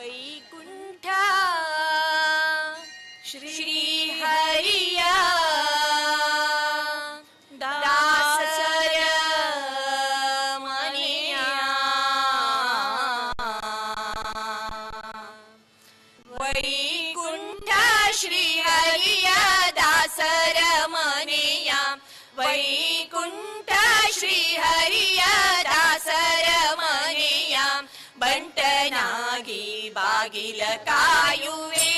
वैकुंठ श्री हरिया दासर मनिया वैकुंठ श्री हरिया दासर मनिया वैकुंठ श्री हरिया दासर मनिया ಬಂಟನಾಗಿ ಬಾಗಿಲ ಕಾಯುವೆ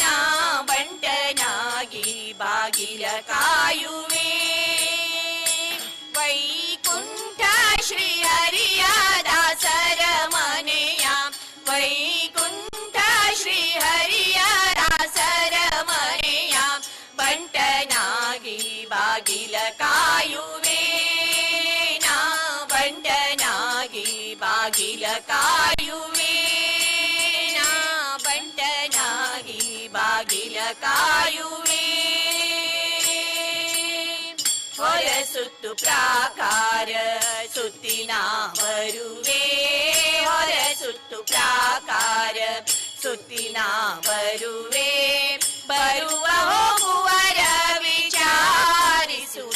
ನಾ ಬಂಟನಾಗಿ ಬಾಗಿಲ ಕಾಯುವೆ ವೈಕುಂಠ ಶ್ರೀ ಹರಿಯ ದಾಸರ ಮನೆಯ ವೈಕುಂಠ ಶ್ರೀ ಹರಿಯ ದಾಸರ ಮನೆಯ ಬಂಟನಾಗಿ ಬಾಗಿಲ ಕಾಯುವೆ ನಾ ಬಂಟನಾಗಿ ಬಾಗಿಲ ಕಾಯುವೆ ನಾ ಬಂಟನಾಗಿ ಬಾಗಿಲ ಕಾಯುವೆ ಹೊರಸುತ್ತು ಪ್ರಾಕಾರ ಸುತ್ತಿನ ಬರುವೆ ಹೊರಸುತ್ತು ಪ್ರಾಕಾರ ಸುತ್ತಿನ ಬರುವೆ ಬರುವ ಹೋಗುವರ ವಿಚಾರಿಸುತ್ತಿರುವೆ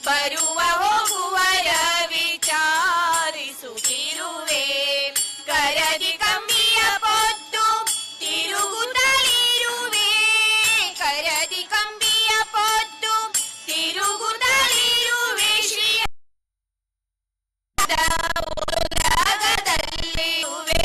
ಬರುವ ಹೋಗುವರ ವಿಚಾರಿಸುತ್ತಿರುವೆ ಕರದಿ ಕಂಬಿಯ ಪೊತ್ತು ತಿರುಗುತ್ತಲಿರುವೆ ಕರದಿ ಕಂಬಿಯ ಪೊತ್ತು ತಿರುಗುತ್ತಲಿರುವೆ ಶ್ರೀ ಉಲಗದಲ್ಲಿರುವೆ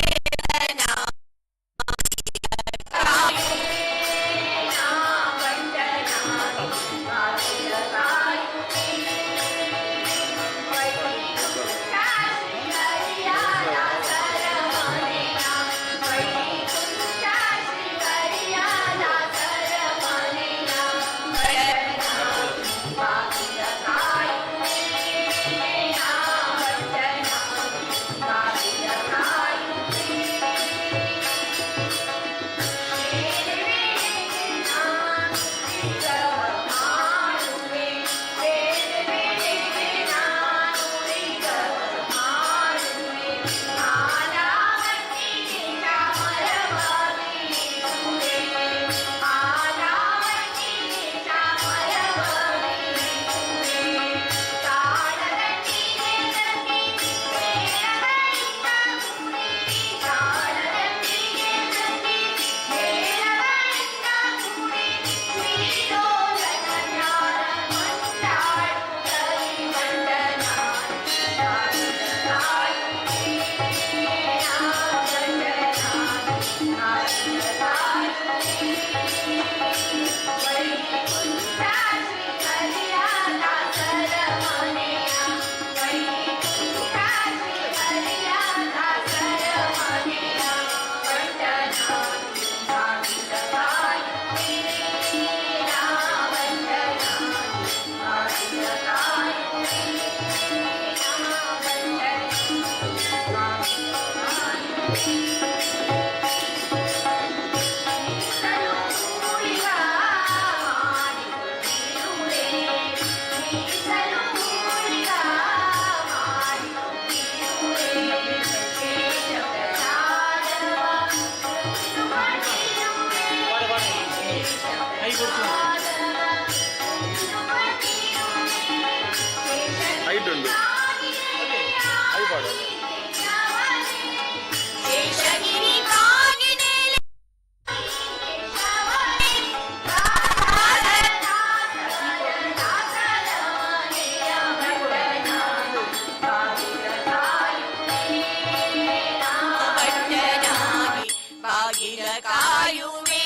ಕಾಯುವೆ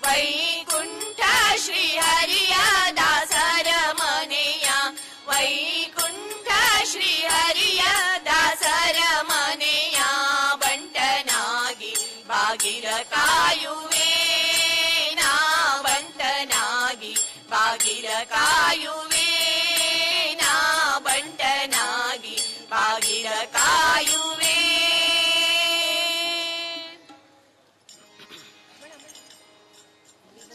ವೈಕುಂಠ ಶ್ರೀ ಹರಿಯ ದಾಸರ ಮನೆಯ ವೈಕುಂಠ ಶ್ರೀ ಹರಿಯ ದಾಸರ ಮನೆಯ ಬಂಟನಾಗಿ ಬಾಗಿಲ ಕಾಯುವೆ ನಾ ಬಂಟನಾಗಿ ಬಾಗಿಲ ಕಾಯುವೆ ನಾ ಬಂಟನಾಗಿ ಬಾಗಿಲ ಕಾಯುವೆ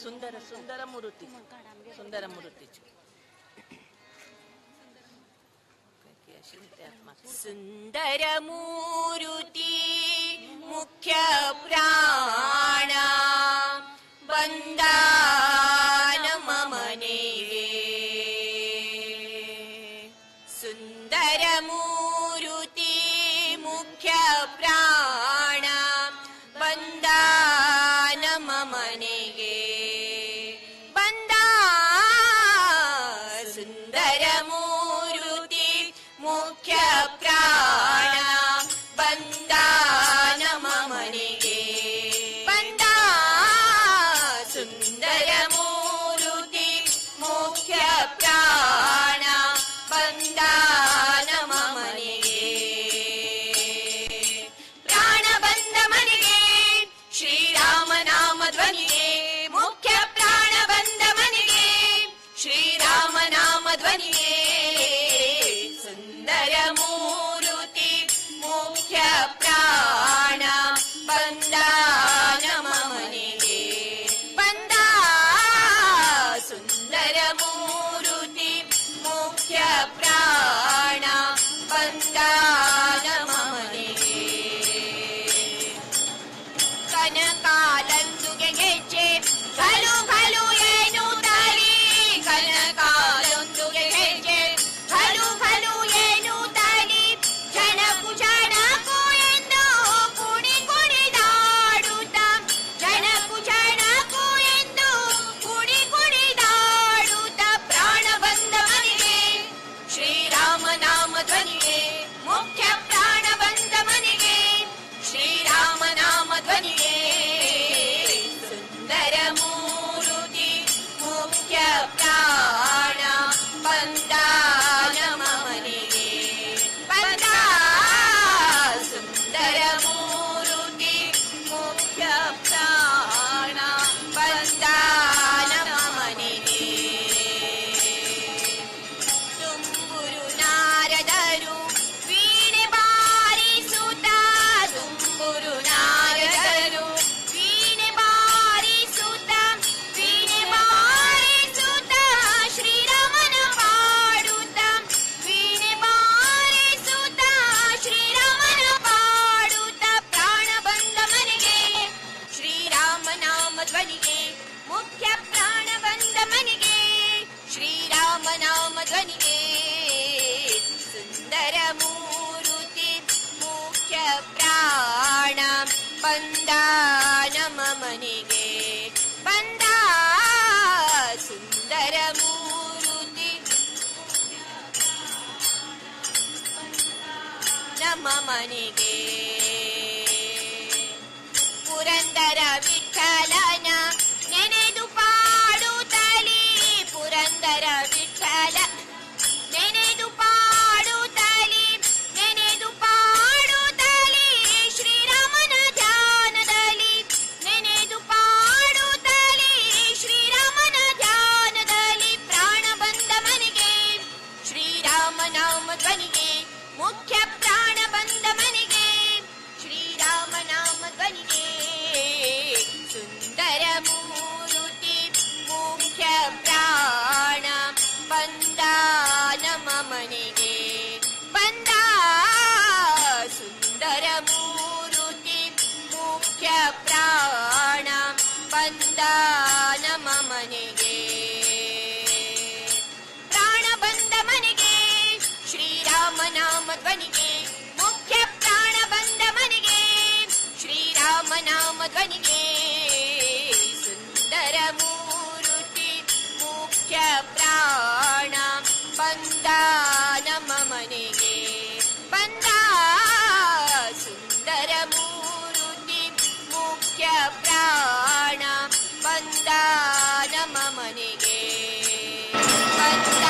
ಸುಂದರ ಸುಂದರ ಮೂರ್ತಿ ಸುಂದರ ಮೂರ್ತಿ ಸುಂದರ ಮೂರುತಿ ಮುಖ್ಯ ಪ್ರಾಣ ಬಂದ ನಮ್ಮ ಮನೆಗೆ. ಸುಂದರ ಮೂರುತಿ ಮುಖ್ಯ ಪ್ರಾಣ ಬಂದ ನಮ್ಮ ಮನೆಗೆ. ಬಂದ ಸುಂದರ ಮೂರುತಿ ಮುಖ್ಯ ಪ್ರಾಣ ಬಂದ ನಮ್ಮ ಮನೆಗೆ. ಬಂದ ಸುಂದರ ಮೂರುತಿ ಮುಖ್ಯ ಪ್ರಾಣ ಬಂದ ನಮ್ಮ ಮನೆಗೆ. ಪ್ರಾಣ ಬಂದ ಮನೆಗೆ ಶ್ರೀರಾಮ ನಾಮ ಧ್ವನಿಗೆ. ಮುಖ್ಯ ಪ್ರಾಣ ಬಂದ ಮನೆಗೆ ಶ್ರೀರಾಮ ನಾಮ ಧ್ವನಿಗೆ. ಸುಂದರ ಮೂರುತಿ ಮುಖ್ಯ ಪ್ರಾಣ ಬಂದ ನಮ್ಮ ಮನೆಗೆ. ಬಂದ ಸುಂದರ ಮೂರುತಿ ಮುಖ್ಯ ಪ್ರಾಣ ಬಂದ ನಮ್ಮ ಮನೆಗೆ. ಕನಕಾಲಂದುಗೆ ಗೆಜ್ಜೆ ಘಲು ಘಲು ಎನ್ನುತ್ತಲೇ. ಕನಕಾಲಂದುಗೆ ಗೆಜ್ಜೆ ಘಲು ಘಲು ಎನ್ನುತ್ತಲೇ. ಜನಕು ಜನಕು ಎಂದು ಕುಣಿ ಕುಣಿದಾಡುತ್ತ. ಜನಕು ಜನಕು ಎಂದು ಕುಣಿ ಕುಣಿದಾಡುತ್ತ. ಪ್ರಾಣ ಬಂದ ಮನೆಗೆ ಶ್ರೀರಾಮ ನಾಮ ಧ್ವನಿಗೆ. ಮುಖ್ಯ ಪ್ರಾಣ ಬಂದ ಮನೆಗೆ ಶ್ರೀರಾಮ ನಾಮ ಧ್ವನಿಗೆ. ಸುಂದರ ಮೂರುತಿ ಮುಖ್ಯ ಪ್ರಾಣ ಬಂದ ನಮ್ಮ ಮನೆಗೆ. ಬಂದ ಸುಂದರ ಮೂರುತಿ ಮುಖ್ಯ ಪ್ರಾಣ ಬಂದ ನಮ್ಮ ಮನೆಗೆ. ತುಂಬುರು ನಾರದರು ವೀಣೆ ಬಾರಿಸುತ್ತ. ತುಂಬುರು ನಾರದರು ವೀಣೆ ಬಾರಿಸುತ್ತ. ವೀಣೆ ಬಾರಿಸುತ್ತ ಶ್ರೀರಾಮನ ಪಾಡುತ್ತ. ವೀಣೆ ಬಾರಿಸುತ್ತ ಶ್ರೀರಾಮನ ಪಾಡುತ್ತ. ಪ್ರಾಣ ಬಂದ ಮನೆಗೆ ಶ್ರೀರಾಮ ನಾಮ ಧ್ವನಿಗೆ. ಮುಖ್ಯ ಪ್ರಾಣ ಬಂದ ಮನೆಗೆ ಶ್ರೀರಾಮ ನಾಮ ಧ್ವನಿಗೆ. ಸುಂದರ ಮೂರುತಿ ಮುಖ್ಯ ಪ್ರಾಣ ಬಂದ ನಮ್ಮ ಮನೆಗೆ. ಬಂದ ಸುಂದರ ಮೂರುತಿ ನಮ್ಮ ಮನೆಗೆ. ಪುರಂದರ ವಿಠಲನ ನೆನೆದು ಪಾಡುತ್ತಲೇ. ಪುರಂದರ ವಿಠಲ ನೆನೆದು ಪಾಡುತ್ತಲೇ. ನೆನೆದು ಪಾಡುತ್ತಲೇ ಶ್ರೀರಾಮನ ಧ್ಯಾನದಲ್ಲಿ. ನೆನೆದು ಪಾಡುತ್ತಲೇ ಶ್ರೀರಾಮನ ಧ್ಯಾನದಲ್ಲಿ. ಪ್ರಾಣ ಬಂದ ಮನೆಗೆ ಶ್ರೀರಾಮ ನಾಮ ಧ್ವನಿಗೆ. ಮುಖ್ಯ ಪ್ರಾಣ ಬಂದ ಮನೆಗೆ ಶ್ರೀರಾಮ ನಾಮ ಧ್ವನಿಗೆ. ಸುಂದರ ಮೂರುತಿ ಮುಖ್ಯ ಪ್ರಾಣ ಬಂದ ನಮ್ಮ ಮನೆಗೆ. ಬಂದ ಸುಂದರ ಮೂರುತಿ ಮುಖ್ಯ ಪ್ರಾಣ ಬಂದ ನಮ್ಮ ಮನೆಗೆ. ಪ್ರಾಣ ಬಂದ ಮನೆಗೆ ಶ್ರೀರಾಮ ನಾಮ ಧ್ವನಿಗೆ. ಮುಖ್ಯ ಪ್ರಾಣ ಬಂದ ಮನೆಗೆ ಶ್ರೀರಾಮ ನಾಮ ಧ್ವನಿಗೆ. ಸುಂದರ ಮೂರುತಿ ಮುಖ್ಯ ಪ್ರಾಣ ಬಂದ ನಮ್ಮ ಮನೆಗೆ. ಬಂದ ಸುಂದರ ಮೂರುತಿ ಮುಖ್ಯ ಪ್ರಾಣ ಬಂದ ನಮ್ಮ ಮನೆಗೆ. ಬಂದ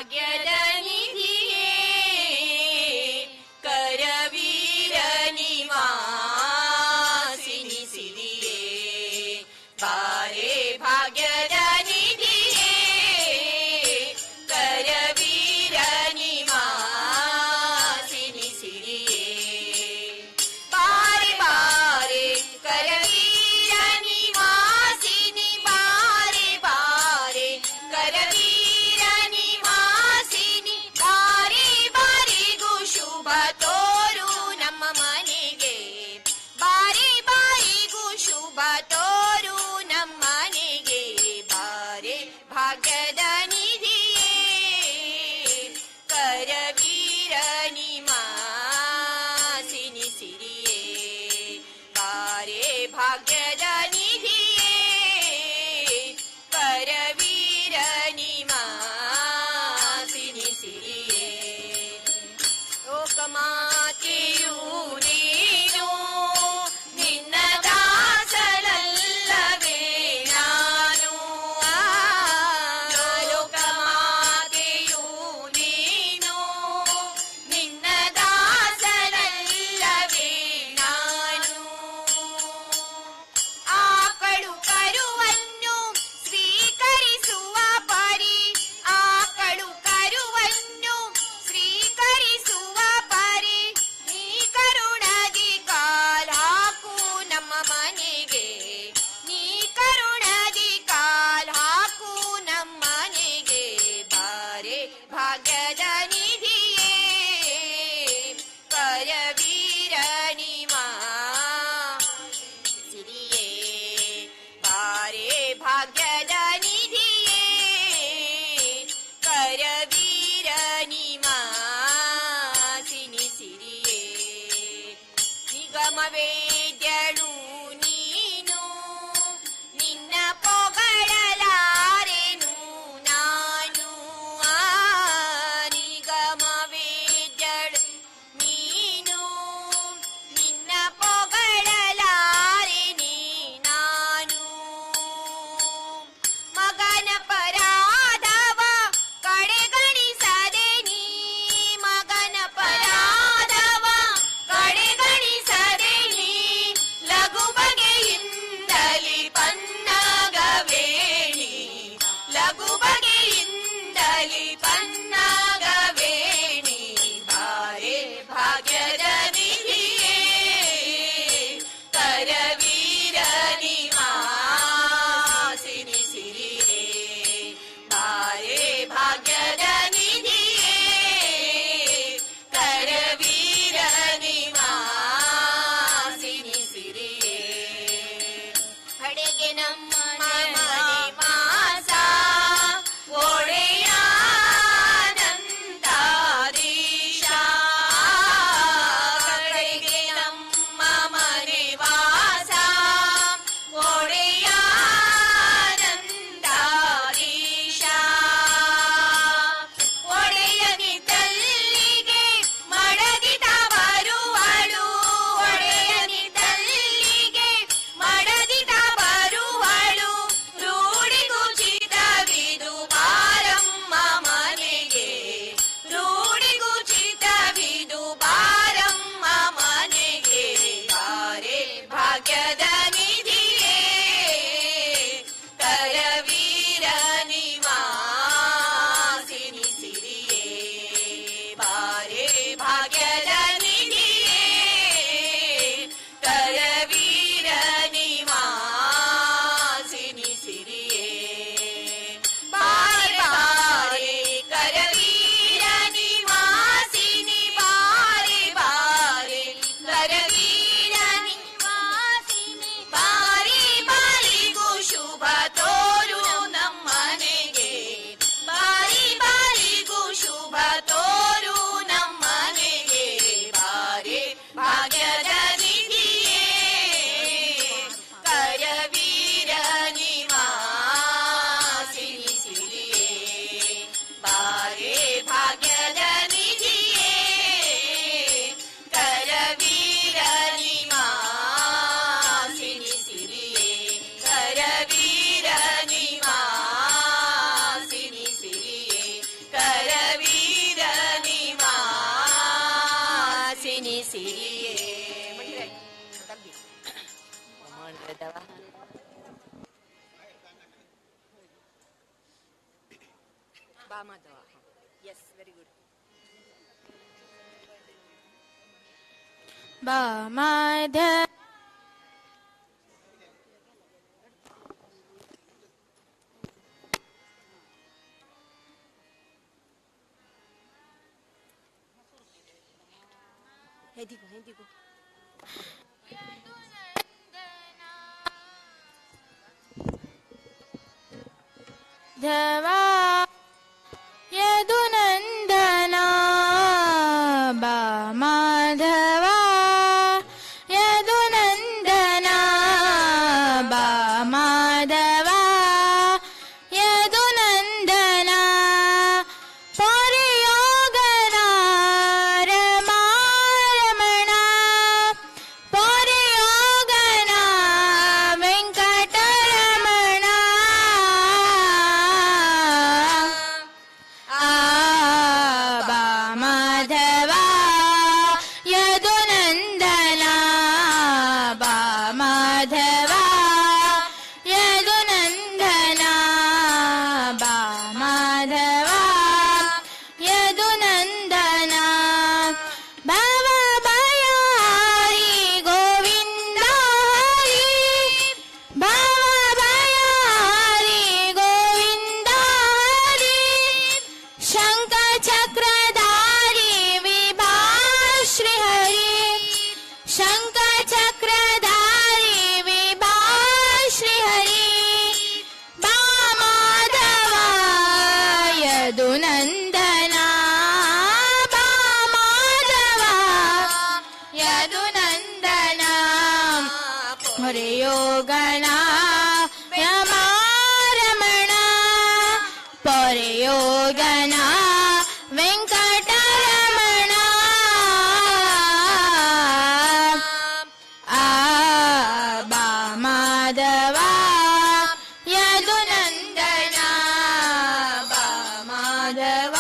ಭಾಗ್ಯದ ನಿಧಿಯೇ ಕರವೀರ ನಿವಾಸಿನಿ ಸಿರಿಯೇ ಬಾರೆ ಭಾಗ್ಯದ ನಿಧಿಯೇ ಕರವೀರ ನಿವಾಸಿನಿ ಸಿರಿಯೇ ಬಾರೆ ಬಾರೆ ಕರವೀರ ನಿವಾಸಿನಿ ಬಾರೆ ಬಾರೆ ಕರವೀರ ನಿವಾಸಿನಿ ಬಾರೆ ಬಾರಿಗೂ ಶುಭ ತೋರು ನಮ್ಮ ಮನೆಗೆ ಬಾರೆ ಬಾರಿಗೂ ಶುಭ ತೋರು ನಮ್ಮ ಮನೆಗೆ ಬಾರೆ ಭಾಗ್ಯದ ನಿಧಿಯೇ ಕರವೀರ ನಿವಾಸಿನಿ ಸಿರಿಯೇ ಬಾರೆ ಭಾಗ್ಯದ ನಿಧಿಯೇ ಕರವೀರ ನಿವಾಸಿನಿ ಸಿರಿಯೇ ಲೋಕಮಾತೆಯು ನೀನು ನಿನ್ನ ದಾಸನಲ್ಲವೇ ನಾನು ಲೋಕಮಾತೆಯು ನೀನು ನಿನ್ನ ದಾಸನಲ್ಲವೇ ನಾನು ಆಕಳು ಕರುವನ್ನು ಸ್ವೀಕರಿಸುವ ಪರಿ ಆಕಳು ಕರುವನ್ನು ಸ್ವೀಕರಿಸುವ ಪರಿ ನೀ ಕರುಣದಿ ಕಾಲ್ಹಾಕು ನಮ್ಮ ಮನೆಗೆ ನೀ ಕರುಣದಿ ಕಾಲ್ಹಾಕು ನಮ್ಮ ಮನೆಗೆ ಬಾರೆ ಭಾಗ್ಯದ ನಿಧಿಯೇ ಕರವೀರ ನಿವಾಸಿನಿಯೇ ಬಾರೆ ಭಾಗ್ಯದ ನಿಧಿಯೇ ಕರವೀರ ನಿವಾಸಿನಿ ಸಿರಿಯೇ ನಿಗಮವೇದ್ಯಳು ನೀನು ನಿನ್ನ ಪೊಗಳಲಾರೆನು ನಾನು ನಿಗಮವೇದ್ಯಳು ನೀನು ನಿನ್ನ ಪೊಗಳಲಾರೆನೆ ನಾನು ಮಗನ ಪರಾಧವ ಕಡೆಗಣಿಸದೆ ನೀ ಮಗನ ಪರಾಧವ ಕಡೆಗಣಿಸದೆ ನೀ ಲಘು ಬಗೆಯಿಂದಲಿ ಪನ್ನಗವೇಣಿ ಲಘು ಬಗೆಯಿಂದಲಿ ಪನ್ನಗವೇಣಿ ಬಾರೆ ಭಾಗ್ಯದ ನಿಧಿಯೇ ಕರವೀರ ನಿವಾಸಿನಿ ಸಿರಿಯೇ ಬಾರೆ ಭಾಗ್ಯದ ನಿಧಿಯೇ ಕರವೀರ ನಿವಾಸಿನಿ ಸಿರಿಯೇ ಕಡೆಗೆ ನಮ್ಮ ನಿವಾಸ ಒಡೆಯ ಅನಂತಾಧೀಶ ಕಡೆಗೆ ನಮ್ಮ ಮನೆವಾಸ ಒಡೆಯ ಅನಂತಾಧೀಶ ಒಡೆಯನಿದ್ದಲ್ಲಿಗೆ ಮಡದಿದ ಬರುವಳು ಒಡೆಯನಿದ್ದಲ್ಲಿಗೆ ಮಡದಿದ ಬರುವಳು ರೂಢಿಗುಚಿತವಿದು ಬಾರಮ್ಮ ಮನೆಗೆ ರೂಢಿಗುಚಿತವಿದು ಬಾರಮ್ಮ ಮನೆಗೆ ಬಾರೆ ಭಾಗ್ಯದ ನಿಧಿಯೇ ಕರವೀರ ನಿವಾಸಿನಿ ಸಿರಿಯೇ ಬಾರೆ ಭಾಗ್ಯದ ನಿಧಿಯೇ ಕರವೀರ ನಿವಾಸಿನಿ ಸಿರಿಯೇ ಬಾರೆ ಬಾರೆ ಕರವೀರ ನಿವಾಸಿನಿ ಬಾರೆ ಬಾರೆ ಕರವೀರ ನಿವಾಸಿನಿ ಶ್ರದ್ಧವಾ ಬಾ ಮಾಧವ. S, very good. ಬಾ ಮಾಧವ ಹೇದಿಗೋ ಹೇದಿಗೋ ಧವಾ ಯದುನಂದನ ಬಾ ಮಾಧವ ಯದುನಂದನ ಬಾ ಮಾಧವ ಯದುನಂದನ ಪೊರೆಯೋಗನ ರಮಾರಮಣ ಪೊರೆಯೋಗನ ವೆಂಕಟರಮಣ ಬಾ ಮಾಧವ ಯದುನಂದನ ಬಾ ಮಾಧವ ಯದುನಂದನ ಬಾ ಮಾಧವ ಯದುನಂದನ ಭವ ಭಯಾರಿ ಗೋವಿಂದ ಹರಿ ಭವ ಭಯಾರಿ ಗೋವಿಂದ ಹರಿ ಶಂಖ ಚಕ್ರಧಾರಿ ವಿಭಾ ಶ್ರೀ ಹರಿ ಶಂಖ ಚಕ್ರಧಾರಿ ವಿಭಾ ಶ್ರೀ ಹರಿ ಬಾ ಮಾಧವ ಯದುನಂದನ ಬಾ ಮಾಧವ ಯದುನಂದನ ಹೊರೆಯೋಗಣ ರಮಾರಮಣ ಪೊರೆಯೋಗನ ವೆಂಕಟರಮಣ ಬಾ ಮಾಧವ ಯದುನಂದನ ಬಾ ಮಾಧವ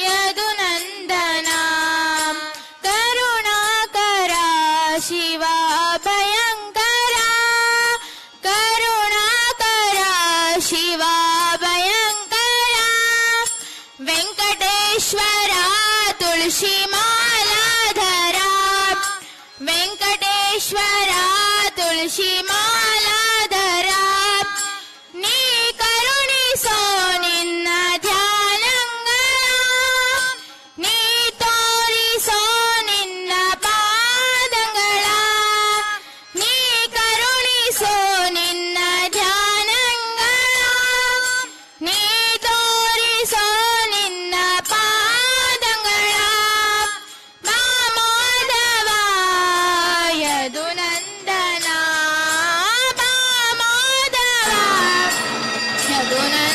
ಯದುನಂದನ ಕರುಣಾಕರ ಶಿವ ಭಯಂಕರ ಕರುಣಾಕರ ಶಿವ ಭಯಂಕರ ವೆಂಕಟೇಶ್ವರ ತುಳಸಿ ಮಾಲಾಧರ ವೆಂಕಟೇಶ್ವರ ತುಳಸಿ ಮಾಲಾಧರ ನೀ ಕರುಣಿಸೋ ನಿನ್ನ ಧ್ಯಾನಂಗಳ ನೀ ತೋರಿಸೋ ನಿನ್ನ ಪಾದಗಳ ನೀ ಕರುಣಿಸೋ ನಿನ್ನ ಧ್ಯಾನಂಗಳ ನೀ ತೋರಿಸೋ ನಿನ್ನ ಪಾದಗಳ ಬಾ ಮಾಧವ ಯದುನಂದನ ಬಾ ಮಾಧವ ಯದುನಂದನ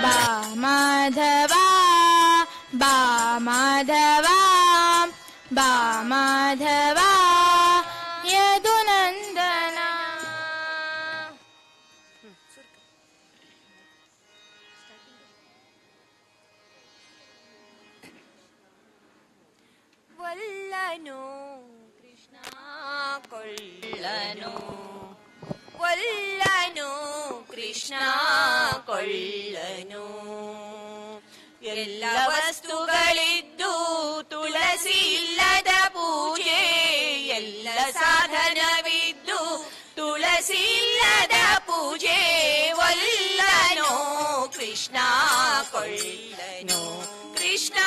ಬಾ ಮಾಧವ ಬಾ ಮಾಧವ ಬಾ ಮಾಧವ ಯದುನಂದನ ಒಲ್ಲನು ಕೃಷ್ಣ ಕೊಳ್ಳನು ಒಲ್ಲನು ಕೃಷ್ಣ ಕೊಳ್ಳನು ಎಲ್ಲ ವಸ್ತುಗಳಿದ್ದು ತುಳಸಿ ಇಲ್ಲದ ಪೂಜೆ ಎಲ್ಲ ಸಾಧನವಿದ್ದು ತುಳಸಿ ಇಲ್ಲದ ಪೂಜೆ ಒಲ್ಲನು ಕೃಷ್ಣ ಕೊಳ್ಳನು ಕೃಷ್ಣ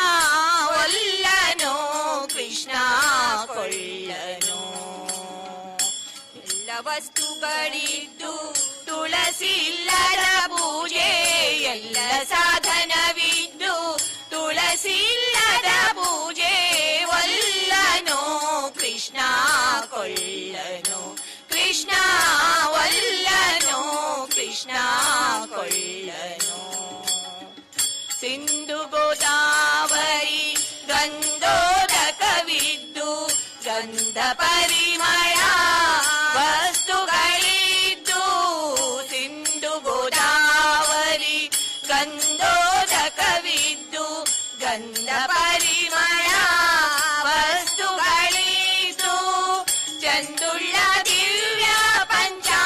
ಒಲ್ಲನು ಕೃಷ್ಣ ಕೊಳ್ಳನು ಎಲ್ಲ ವಸ್ತುಗಳಿದ್ದು ತುಳಸಿ ಇಲ್ಲದ ಪೂಜೆ ಎಲ್ಲ ಸಾಧನವಿದ್ದು ತುಳಸಿ ಇಲ್ಲದ ಪೂಜೆ ಒಲ್ಲನು ಕೃಷ್ಣ ಕೊಳ್ಳನು ಕೃಷ್ಣ ಒಲ್ಲನು ಕೃಷ್ಣ ಗಂಧ ಪರಿಮಳ ವಸ್ತುಗಳಿದ್ದು ಸಿಂಧು ಗೋದಾವರಿ ಗಂಧೋದಕವಿದ್ದು ಗಂಧ ಪರಿಮಳ ವಸ್ತುಗಳಿದ್ದು ಚಂದುಳ್ಳ ದಿವ್ಯ ಪಂಚಾಮೃತವಿದ್ದು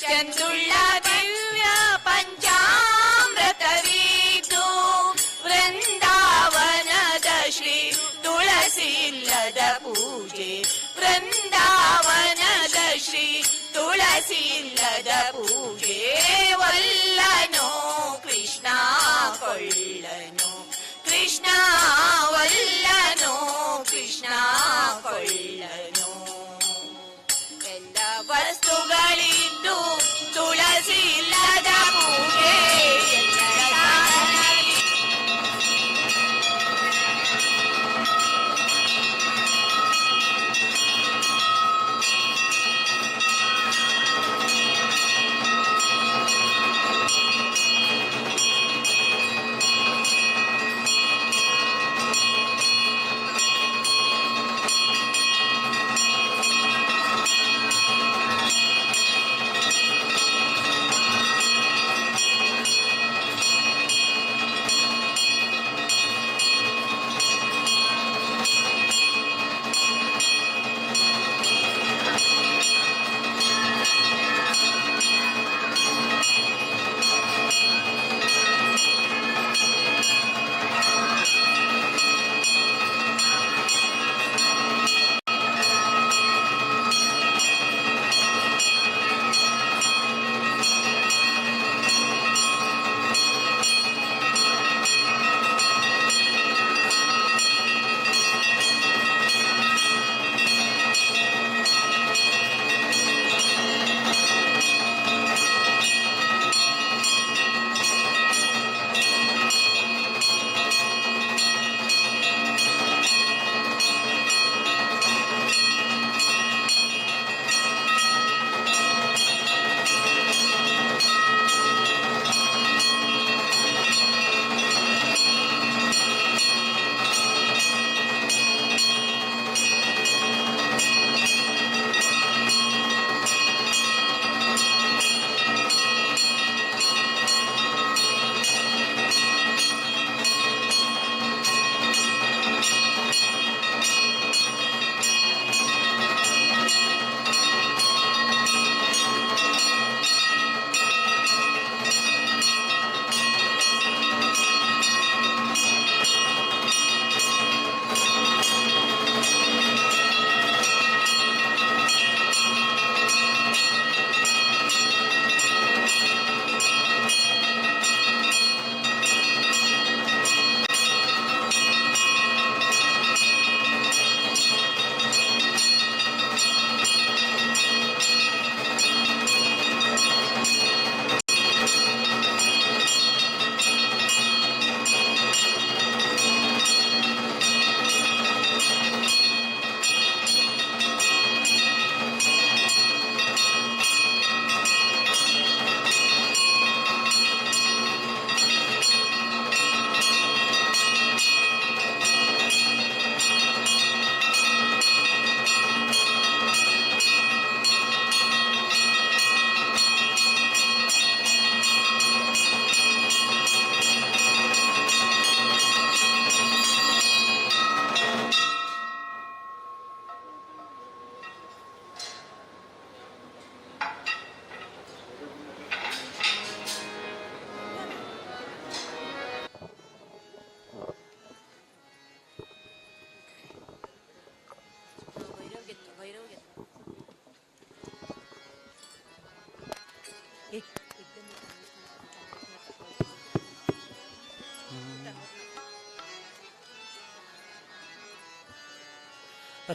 ಚಂದುಳ್ಳ ದಿವ್ಯ ಪಂಚಾಮೃತವಿದ್ದು ವೃಂದಾವನದ ಶ್ರೀ ತುಳಸಿಲ್ಲದ ಪೂಜೆ ವೃಂದಾವನದ ಶ್ರೀ ತುಳಸಿಲ್ಲದ ಪೂಜೆ ವಲ್ಲನೋ ಕೃಷ್ಣ ಕೊಳ್ಳನು ಕೃಷ್ಣ ವಲ್ಲನೋ ಕೃಷ್ಣ ಕೊಳ್ಳನು ಎಲ್ಲ ವಸ್ತುಗಳಿದ್ದು ತುಳಸಿ ಇಲ್ಲದ ಪೂಜೆ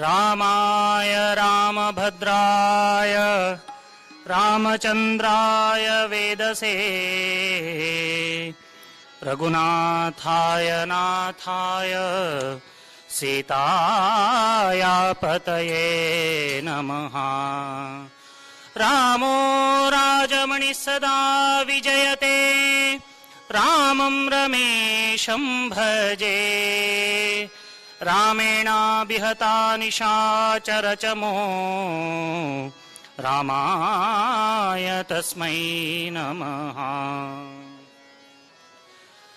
रामाय रामभद्राय रामचन्द्राय वेदसे रघुनाथाय नाथाय सीताया पतये नमः। रामो राजमणिः सदा विजयते रामं रमेशं भजे। रामेणाभिहता निशाचरचमो रामाय तस्मै नमः।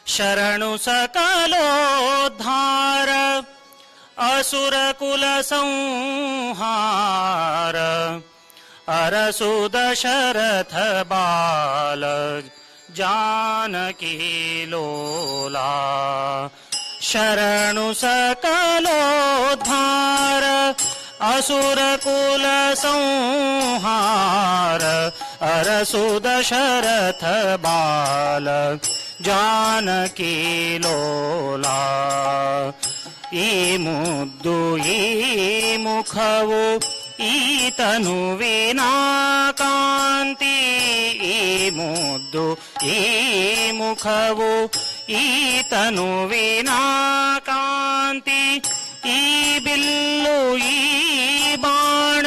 शरणु सकलोद्धार असुरकुलसंहार अरसु दशरथ बाल जानकी लोला। शरणु सकलोद्धार असुरकुलसंहार अरसु दशरथ बाल जानकी लोला। ಈ ಮುದ್ದು ಈ ಮುಖವು ಈ ತನುವಿನ ಕಾಂತಿ, ಈ ಮುದ್ದು ಈ ಮುಖವು ಈ ತನುವಿನ ಕಾಂತಿ, ಈ ಬಿಲ್ಲು ಈ ಬಾಣ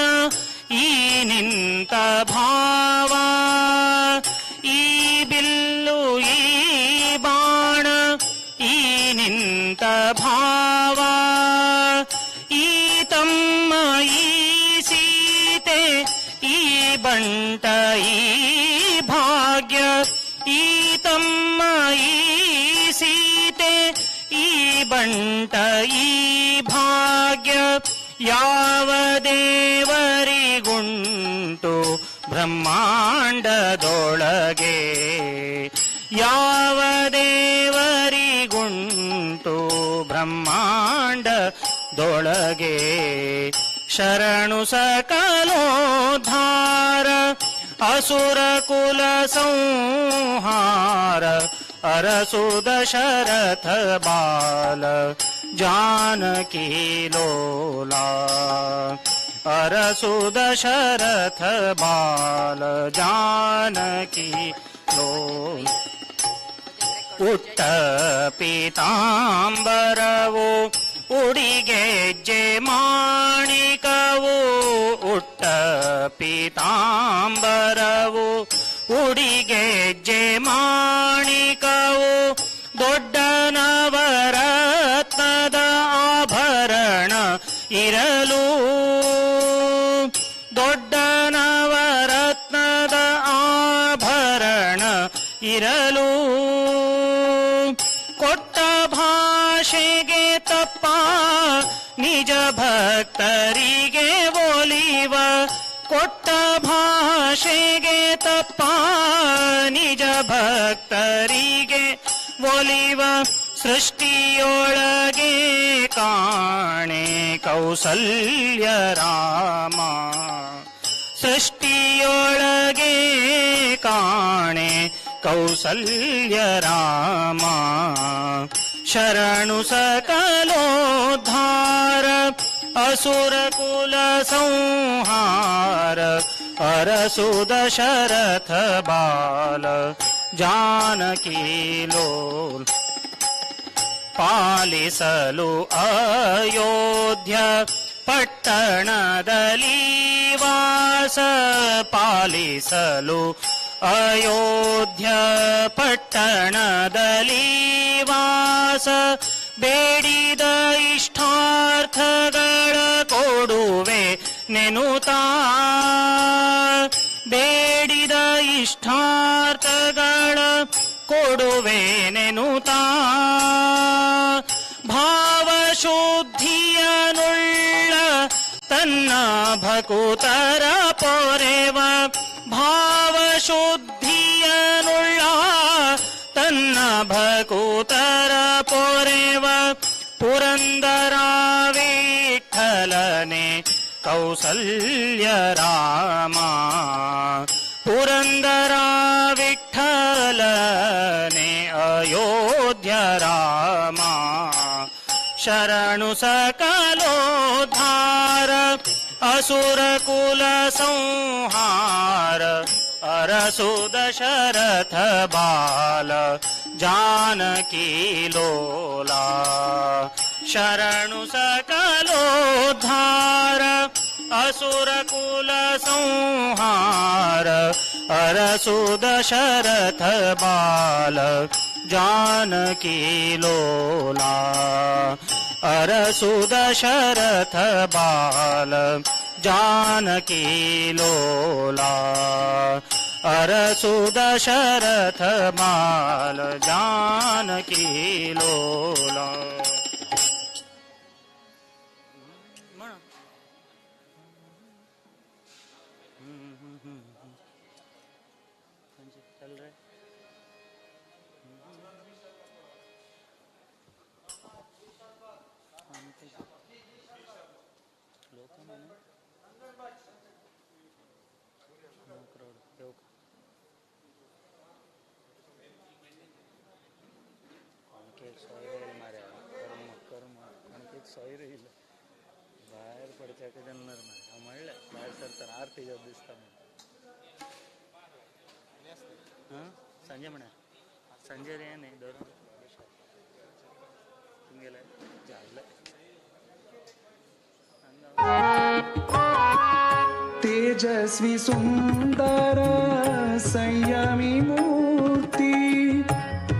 ಈ ನಿಂತ ಭಾವ, ಈ ಬಿಲ್ಲು ಈ ಬಾಣ ಈ ನಿಂತ ಭಾವ, ಈ ತಮ್ಮ ಈ ಸೀತೆ ಈ ಬಂಟ ಈ ಭಾಗ್ಯ, ಈ ತಮ್ಮ ಈ ಸೀತೆ ಈ ಬಂಟ ಈ ಭಾಗ್ಯ, ಯಾವ ದೇವರಿಗುಂಟು ಬ್ರಹ್ಮಾಂಡದೊಳಗೆ, ಯಾವ ದೇವರಿಗುಂಟು ಬ್ರಹ್ಮಾಂಡದೊಳಗೆ. ಶರಣು ಸಕಲೋದ್ಧಾರ ಅಸುರ ಕುಲ ಸಂಹಾರ ಅರಸು ದಶರಥ ಬಾಲ जानकी लोला. अरसु दशरथ बाल जानकी लोला. ಉಟ್ಟ ಪೀತಾಂಬರವು ಉಡಿಗೆಜ್ಜೆ ಮಾಣಿಕವು, ಉಟ್ಟ ಪೀತಾಂಬರವು ಉಡಿಗೆಜ್ಜೆ ಮಾಣಿಕವು, ದೊಡ್ಡ ನವರತ್ನದ ಆಭರಣ ಇರಲು, ದೊಡ್ಡ ನವರತ್ನದ ಆಭರಣ ಇರಲು, ಕೊಟ್ಟ ಭಾಷೆಗೆ ತಪ್ಪ ನಿಜ ಭಕ್ತರಿಗೆ ಒಲಿವ, ಕೊಟ್ಟ ಭಾಷೆಗೆ ತಪ್ಪ ನಿಜ ಭಕ್ತರಿಗೆ ಒಲಿವ, ಸೃಷ್ಟಿಯೊಳಗೆ ಕಾಣೆ ಕೌಸಲ್ಯ ರಾಮ, ಸೃಷ್ಟಿಯೊಳಗೆ ಕಾಣೆ ಕೌಸಲ್ಯ ರಾಮ. ಶರಣು ಸಕಲೋದ್ಧಾರ ಅಸುರ ಕುಲ ಸಂಹಾರ ಅರಸು ದಶರಥ ಬಾಲ जानकी लोल. ಪಾಲಿಸಲು ಅಯೋಧ್ಯ ಪಟ್ಟಣದಲ್ಲಿ ವಾಸ, ಪಾಲಿಸಲು ಅಯೋಧ್ಯ ಪಟ್ಟಣದಲ್ಲಿ ವಾಸ, ಬೇಡಿದ ಇಷ್ಟಾರ್ಥಗಳ ಕೊಡುವೆ ನೆನುತಾ, ಬೇಡಿದ ಇಷ್ಟಾರ್ಥಗಳ ಕೊಡುವೆ ನೆನುತಾ, ಭಾವಶುದ್ಧಿಯನುಳ್ಳ ತನ್ನ ಭಕುತರ ಪೊರೆವ, ಭಾವಶುದ್ಧಿಯನುಳ್ಳ ತನ್ನ ಭಕುತರ ಪೊರೆವ, ಪುರಂದರ ವಿಠಲನೆ ಕೌಸಲ್ಯ ರಾಮ, ಪುರಂದರ ವಿಠಲನೆ ಅಯೋಧ್ಯ ರಾಮ. ಶರಣು ಸಕಲೋದ್ಧಾರ ಅಸುರ ಕುಲ ಸಂಹಾರ ಅರಸು ದಶರಥ ಬಾಲ जानकी लोला. शरणु सकलोद्धार असुर कुल संहार अरसु दशरथ बाल जानकी लोला. अरसु दशरथ बाल जानकी लोला अरसु दशरथ बाल जानकी लोला. चल रहे सोयरे ಇಲ್ಲ बाहेर पडच्या जनर म्हणलं बाहेर सरताना आरती जात दिसता हां संजय म्हणा संजय रे नाही दोन गेलाय झालं तेजस्वी सुंदर संयमी मूर्ती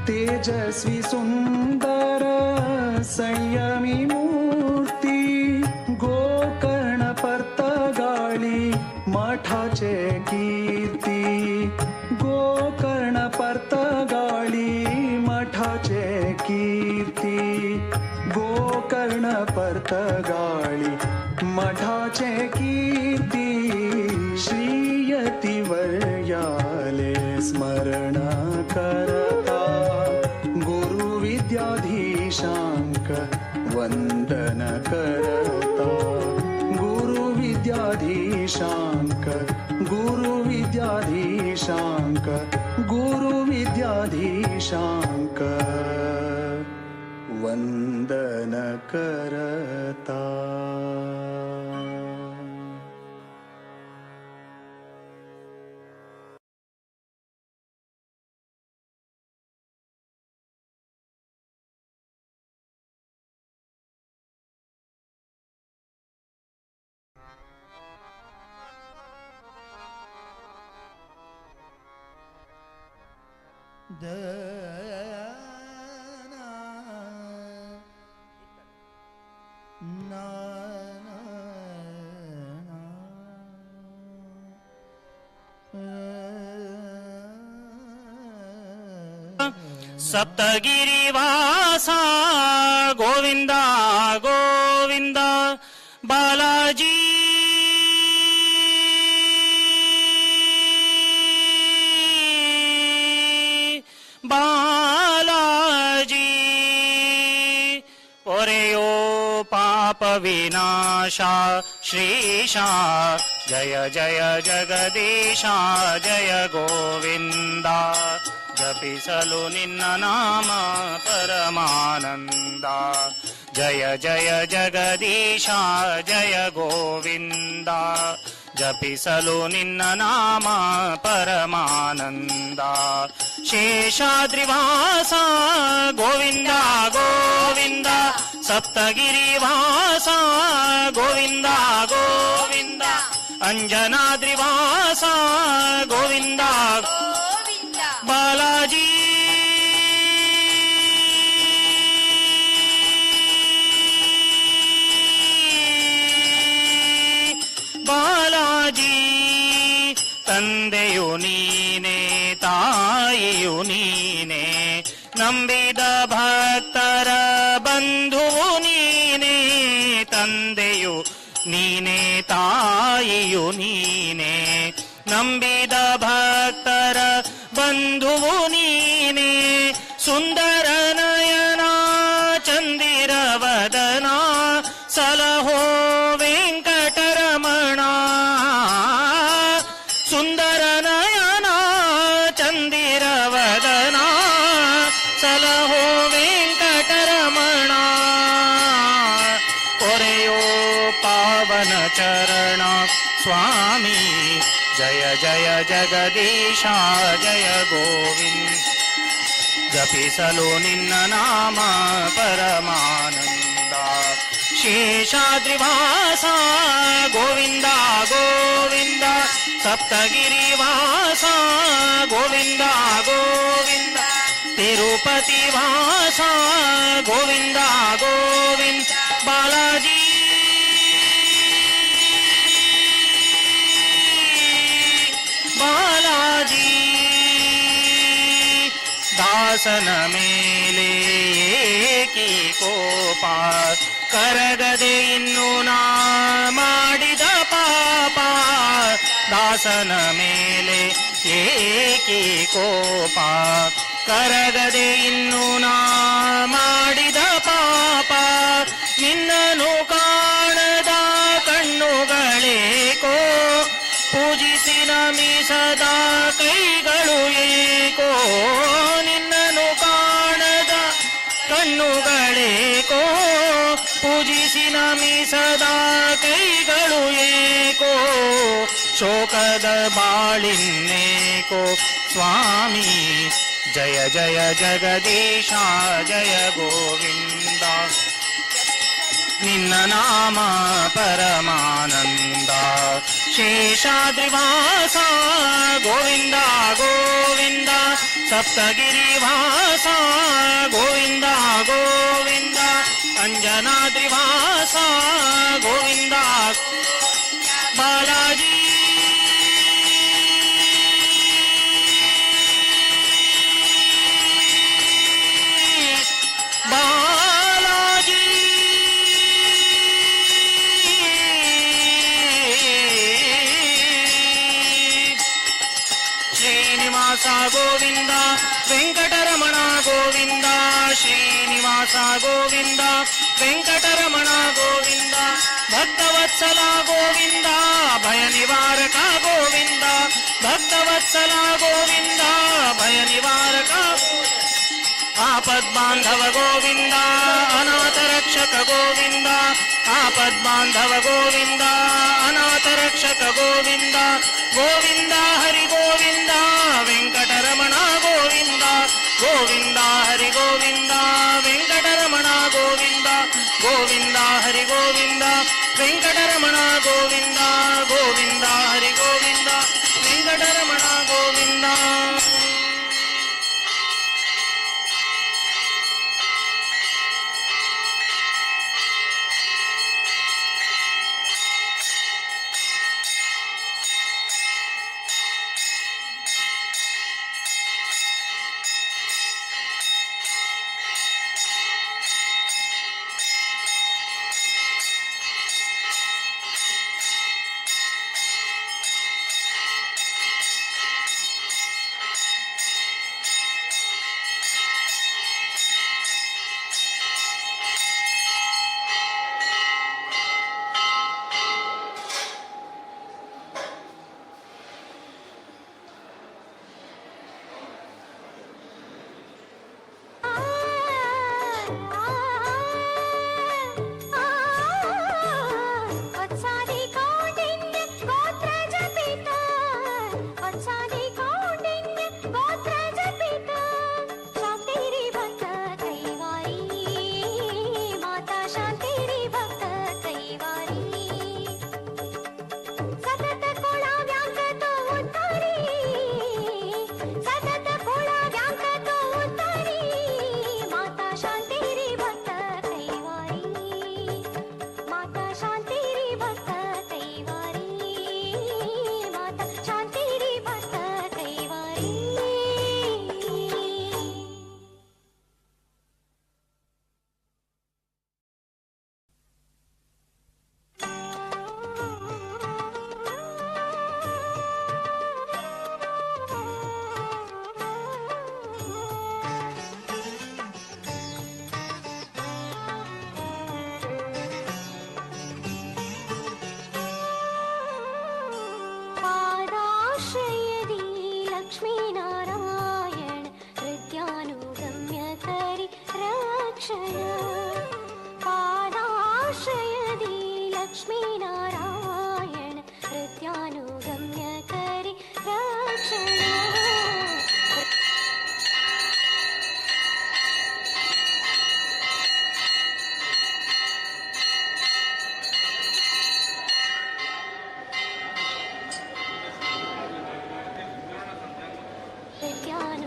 तेजस्वी सुंदर संयमी मूर्ती गोकर्ण परतगाळी मठाचे कीर्ती गोकर्ण परतगाळी मठाचे कीर्ती गोकर्ण परतगाळी मठाचे कीर्ती श्रीयतिवर्याले स्मरण करता गुरु विद्याधीशांक वंदन करता गुरु विद्याधीशांक गुरु विद्याधीशांक गुरु विद्याधीशांक वंदन करता. सप्तगिरिवासा गोविंदा गोविंदा बालाजी बालाजी ओरेयो पाप विनाशा श्रीशा जय जय जगदीशा जय गोविंदा जपिसलु निन्न नाम परमानंद जय जय जगदीशा जय गोविंद जपिसलु निन्न नाम परमानंद शेषाद्रिवासा गोविंद गोविंद सप्तगिरिवासा गोविंद गोविंद अंजनाद्रिवासा गोविंद बालाजी बालाजी ತಂದೆಯು ನೀನೆ ತಾಯಿಯು ನೀನೆ ನಂಬಿದ ಭಕ್ತರ ಬಂಧುವು ನೀನೆ ತಂದೆಯು ನೀನೆ ತಾಯಿಯು ನೀನೆ ನಂಬಿದ ಭಕ್ತರ ಬಂಧುವು ನೀನೆ ಸುಂದರ ನಯನ ಚಂದಿರವದನ ಸಲಹೋ ವೆಂಕಟರಮಣ ಸುಂದರ ನಯನ ಚಂದಿರವದನ ಸಲಹೋ ವೆಂಕಟರಮಣ ಕೊರೆಯೋ ಪಾವನ ಚರಣ ಸ್ವಾಮಿ जय जय जगदीश जय गोविंद जपिसलु निन्न नाम परमानंद शेषाद्रिवासा गोविंद गोविंद सप्तगिरिवासा गोविंद गोविंद ತಿರುಪತಿ ವಾಸ ಗೋವಿಂದ ಗೋವಿಂದ ಬಾಲಾಜಿ ಬಾಲಾಜಿ ದಾಸನ ಮೇಲೆ ಏಕಿ ಕೋಪ ಕರಗದೆ ಇನ್ನು ನಾ ಮಾಡಿದ ಪಾಪ ದಾಸನ ಮೇಲೆ ಏಕಿ ಕೋಪ ಕರಗದೆ ಇನ್ನು ನಾ ಮಾಡಿದ ಪಾಪ ನಿನ್ನನು ಕಾಣದ ಕಣ್ಣುಗಳೇಕೋ ಪೂಜಿಸಿ ನಮಿಸದ ಕೈಗಳು ಏಕೋ ನಿನ್ನನು ಕಾಣದ ಕಣ್ಣುಗಳೇಕೋ ಪೂಜಿಸಿ ನಮಿಸದ ಕೈಗಳು ಏಕೋ ಶೋಕದ ಬಾಳಿನ್ನೇಕೋ ಸ್ವಾಮಿ ಜಯ ಜಯ ಜಗದೀಶ ಜಯ ಗೋವಿಂದ ನಿನ್ನ ನಾಮ ಪರಮಾನಂದ ಶೇಷಾದ್ರಿವಾಸ ಗೋವಿಂದ ಗೋವಿಂದ ಸಪ್ತಗಿರಿವಾಸ ಗೋವಿಂದ ಗೋವಿಂದ ಅಂಜನಾದ್ರಿವಾಸ ಗೋವಿಂದ ಬಾಲಾಜಿ ಬಾಲಾಜಿ ಶ್ರೀನಿವಾಸ ಗೋವಿಂದ ವೆಂಕಟರಮಣ ಗೋವಿಂದ ಶ್ರೀನಿವಾಸ ಗೋವಿಂದ ವೆಂಕಟರಮಣ ಗೋವಿಂದ ಭಕ್ತವತ್ಸಲ ಗೋವಿಂದ ಭಯ ನಿವಾರಕ ಗೋವಿಂದ ಭಕ್ತವತ್ಸಲ ಗೋವಿಂದ ಭಯ ನಿವಾರಕ ಆಪದ್ಬಾಂಧವ ಗೋವಿಂದ ಅನಾಥ ರಕ್ಷಕ ಗೋವಿಂದ ಆಪದ್ಬಾಂಧವ ಗೋವಿಂದ ಅನಾಥ ರಕ್ಷಕ ಗೋವಿಂದ ಗೋವಿಂದ ಹರಿ ಗೋವಿಂದ ವೆಂಕಟರಮಣ ಗೋವಿಂದ ಗೋವಿಂದ ಹರಿ ಗೋವಿಂದ ವೆಂಕಟರಮಣ ಗೋವಿಂದ ಗೋವಿಂದ ಹರಿ ಗೋವಿಂದ ವೆಂಕಟರಮಣ ಗೋವಿಂದ ಗೋವಿಂದ ಹರಿ ಗೋವಿಂದ ವೆಂಕಟರಮಣ ಗೋವಿಂದ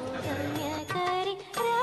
ध्यानुगम्यकरि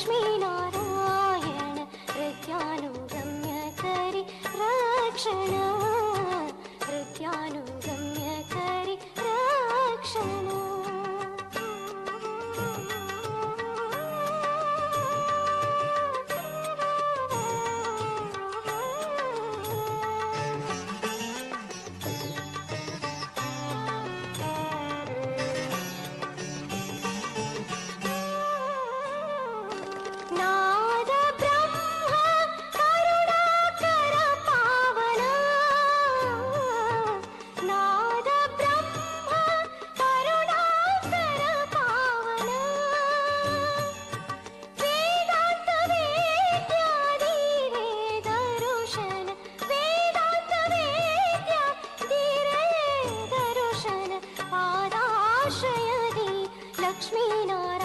लक्ष्मीनारायण हृद्यानुगम्य करि रक्षण हृद्यानुगम्य करि रक्षण नाद ब्रह्म करुणाकर पावन नाद ब्रह्म करुणाकर पावन वेदांत वेद्यादि वेदरुशन वेदांत वेद्यादि वेदरुशन पादाश्रयदि लक्ष्मीनारायण